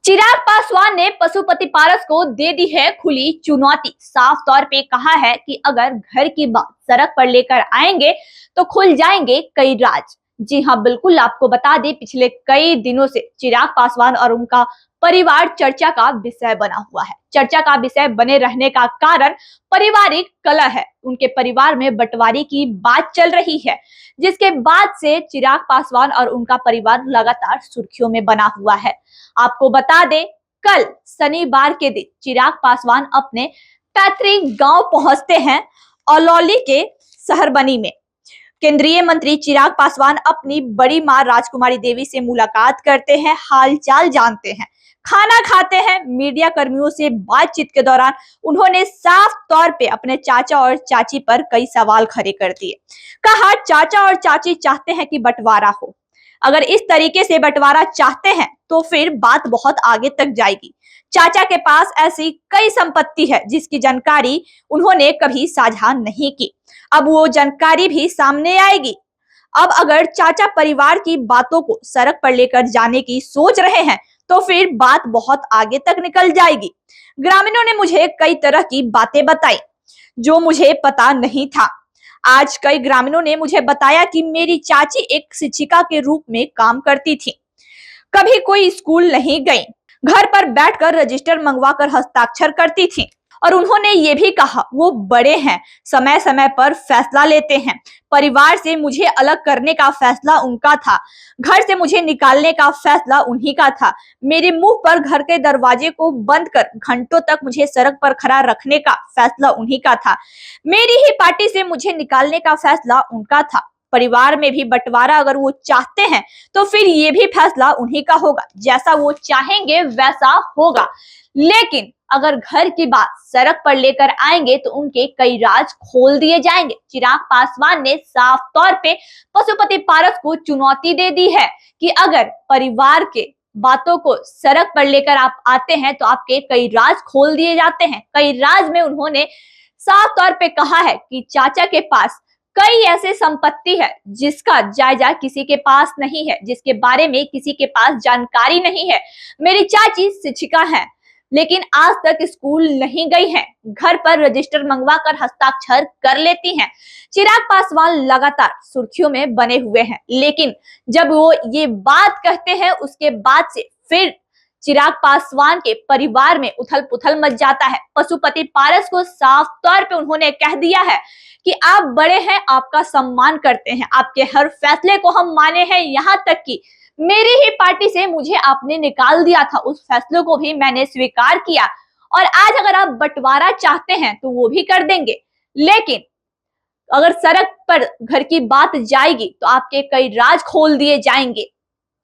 चिराग पासवान ने पशुपति पारस को दे दी है खुली चुनौती। साफ तौर पे कहा है कि अगर घर की बात सड़क पर लेकर आएंगे तो खुल जाएंगे कई राज। जी हाँ, बिल्कुल आपको बता दें, पिछले कई दिनों से चिराग पासवान और उनका परिवार चर्चा का विषय बना हुआ है। चर्चा का विषय बने रहने का कारण पारिवारिक कलह है। उनके परिवार में बंटवारे की बात चल रही है, जिसके बाद से चिराग पासवान और उनका परिवार लगातार सुर्खियों में बना हुआ है। आपको बता दें, कल शनिवार के दिन चिराग पासवान अपने पैतृक गांव पहुंचते हैं अलौली के शहरबनी में। केंद्रीय मंत्री चिराग पासवान अपनी बड़ी मां राजकुमारी देवी से मुलाकात करते हैं, हालचाल जानते हैं, खाना खाते हैं। मीडिया कर्मियों से बातचीत के दौरान उन्होंने साफ तौर पे अपने चाचा और चाची पर कई सवाल खड़े कर दिए। कहा, चाचा और चाची चाहते हैं कि बंटवारा हो। अगर इस तरीके से बंटवारा चाहते हैं तो फिर बात बहुत आगे तक जाएगी। चाचा के पास ऐसी कई संपत्ति है जिसकी जानकारी उन्होंने कभी साझा नहीं की। अब वो जानकारी भी सामने आएगी। अब अगर चाचा परिवार की बातों को सड़क पर लेकर जाने की सोच रहे हैं तो फिर बात बहुत आगे तक निकल जाएगी। ग्रामीणों ने मुझे कई तरह की बातें बताई जो मुझे पता नहीं था। आज कई ग्रामीणों ने मुझे बताया कि मेरी चाची एक शिक्षिका के रूप में काम करती थी, कभी कोई स्कूल नहीं गई, घर पर बैठकर रजिस्टर मंगवाकर हस्ताक्षर करती थी। और उन्होंने ये भी कहा, वो बड़े हैं, समय समय पर फैसला लेते हैं। परिवार से मुझे अलग करने का फैसला उनका था, घर से मुझे निकालने का फैसला उन्हीं का था। मेरे मुंह पर घर के दरवाजे को बंद कर घंटों तक मुझे सड़क पर खड़ा रखने का फैसला उन्हीं का था। मेरी ही पार्टी से मुझे निकालने का फैसला उनका था। परिवार में भी बंटवारा अगर वो चाहते हैं तो फिर ये भी फैसला उन्हीं का होगा। जैसा वो चाहेंगे वैसा होगा। लेकिन अगर घर की बात सड़क पर लेकर आएंगे तो उनके कई राज खोल दिए जाएंगे। चिराग पासवान ने साफ तौर पे पशुपति पारस को चुनौती दे दी है कि अगर परिवार के बातों को सड़क पर लेकर आप आते हैं तो आपके कई राज खोल दिए जाते हैं। कई राज में उन्होंने साफ तौर पे कहा है कि चाचा के पास कई ऐसे संपत्ति है जिसका जायजा किसी के पास नहीं है, जिसके बारे में किसी के पास जानकारी नहीं है। मेरी चाची शिक्षिका है लेकिन आज तक स्कूल नहीं गई हैं, घर पर रजिस्टर मंगवा कर हस्ताक्षर कर लेती हैं। चिराग पासवान लगातार सुर्खियों में बने हुए हैं, लेकिन जब वो ये बात कहते हैं उसके बाद से फिर चिराग पासवान के परिवार में उथल पुथल मच जाता है। पशुपति पारस को साफ तौर पे उन्होंने कह दिया है कि आप बड़े हैं, आपका सम्मान करते हैं, आपके हर फैसले को हम माने हैं, यहाँ तक कि मेरी ही पार्टी से मुझे आपने निकाल दिया था, उस फैसले को भी मैंने स्वीकार किया। और आज अगर आप बंटवारा चाहते हैं तो वो भी कर देंगे। लेकिन अगर सड़क पर घर की बात जाएगी तो आपके कई राज खोल दिए जाएंगे।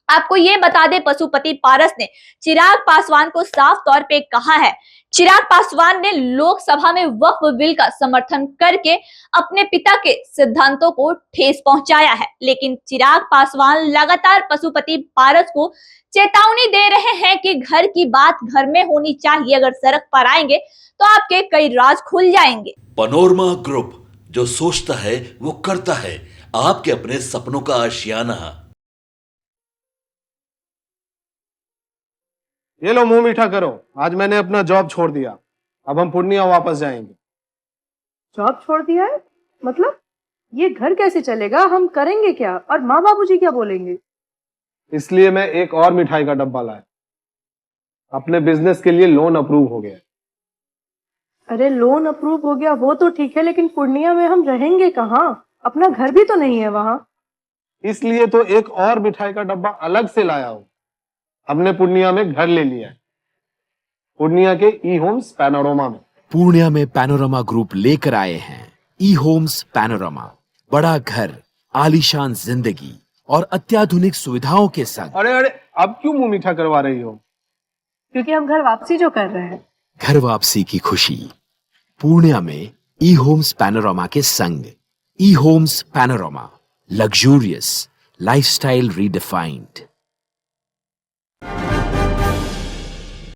आपको ये बता दें, पशुपति पारस ने चिराग पासवान को साफ तौर पे कहा है। चिराग पासवान ने लोकसभा में वक्फ बिल का समर्थन करके अपने पिता के सिद्धांतों को ठेस पहुंचाया है, लेकिन चिराग पासवान लगातार पशुपति पारस को चेतावनी दे रहे हैं कि घर की बात घर में होनी चाहिए। अगर सड़क पर आएंगे तो आपके कई राज खुल जाएंगे। पैनोरमा ग्रुप, जो सोचता है वो करता है। आपके अपने सपनों का आशियाना। ये लो, मुंह मीठा करो। आज मैंने अपना जॉब छोड़ दिया, अब हम पूर्णिया वापस जाएंगे। जॉब छोड़ दिया है? मतलब ये घर कैसे चलेगा? हम करेंगे क्या? और माँ बाबूजी क्या बोलेंगे? इसलिए मैं एक और मिठाई का डब्बा लाया। अपने बिजनेस के लिए लोन अप्रूव हो गया। अरे लोन अप्रूव हो गया वो तो ठीक है, लेकिन पूर्णिया में हम रहेंगे कहाँ? अपना घर भी तो नहीं है वहाँ। इसलिए तो एक और मिठाई का डब्बा अलग से लाया हूँ। हमने पूर्णिया में घर ले लिया है, पूर्णिया के ई होम्स पैनोरमा में। पूर्णिया में पैनोरमा ग्रुप लेकर आए हैं ई होम्स पैनोरमा। बड़ा घर, आलीशान जिंदगी और अत्याधुनिक सुविधाओं के संग। अरे अरे, अब क्यों मुंह मीठा करवा रही हो? क्योंकि हम घर वापसी जो कर रहे हैं। घर वापसी की खुशी पूर्णिया में ई होम्स पैनोरमा के संग। E Homes Panorama, luxurious lifestyle redefined.